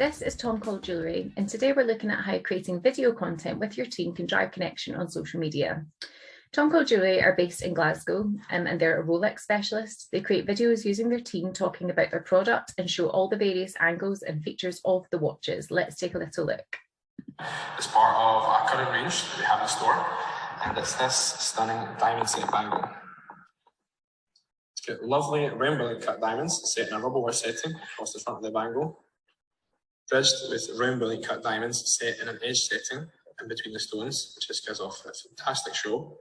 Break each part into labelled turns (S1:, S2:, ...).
S1: This is Tom Cole Jewellery, and today we're looking at how creating video content with your team can drive connection on social media. Tom Cole Jewellery are based in Glasgow and they're a Rolex specialist. They create videos using their team talking about their product and show all the various angles and features of the watches. Let's take a little look.
S2: It's part of our current range that we have in store, and it's this stunning diamond set bangle. It's got lovely round cut diamonds set in a rubber setting across the front of the bangle, bridged with round cut diamonds set in an edge setting in between the stones, which just gives off a fantastic show.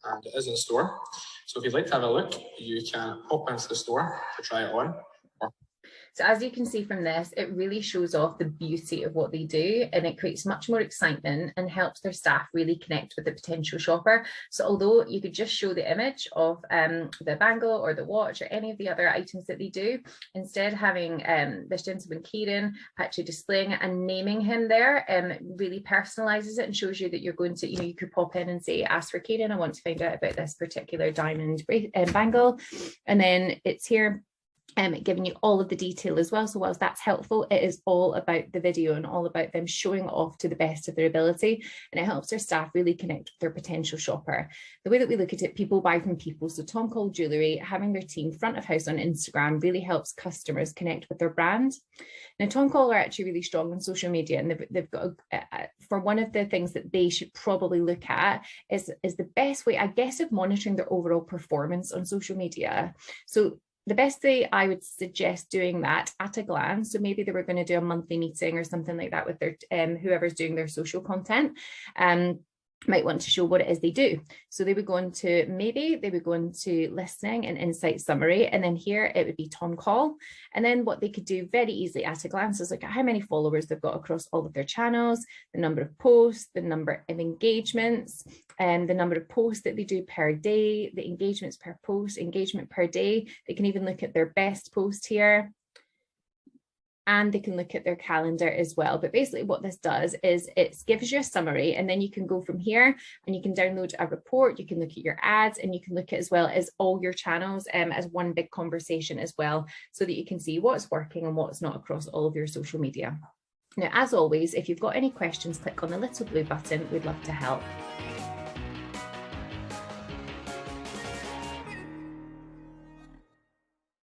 S2: And it is in store. So if you'd like to have a look, you can pop into the store to try it on.
S1: So as you can see from this, it really shows off the beauty of what they do, and it creates much more excitement and helps their staff really connect with the potential shopper. So although you could just show the image of the bangle or the watch or any of the other items that they do, instead having this gentleman Kieran actually displaying it and naming him there, really personalizes it and shows you that you're going to, you could pop in and say, ask for Kieran, I want to find out about this particular diamond bangle. And then it's here giving you all of the detail as well. So whilst that's helpful, it is all about the video and all about them showing off to the best of their ability, and it helps their staff really connect with their potential shopper. The way that we look at it, people buy from people. So Tom Cole Jewellery, having their team front of house on Instagram really helps customers connect with their brand. Now Tom Cole are actually really strong on social media, and they've got for one of the things that they should probably look at is the best way, I guess, of monitoring their overall performance on social media. So the best way I would suggest doing that at a glance, so maybe they were going to do a monthly meeting or something like that with their whoever's doing their social content, might want to show what it is they do. So they would go into, maybe they would go into listening and insight summary, and then here it would be Tom Cole. And then what they could do very easily at a glance is look at how many followers they've got across all of their channels, the number of posts, the number of engagements, and the number of posts that they do per day, the engagements per post, engagement per day. They can even look at their best post here, and they can look at their calendar as well. But basically what this does is it gives you a summary, and then you can go from here and you can download a report, you can look at your ads, and you can look at as well as all your channels as one big conversation as well, so that you can see what's working and what's not across all of your social media. Now, as always, if you've got any questions, click on the little blue button. We'd love to help.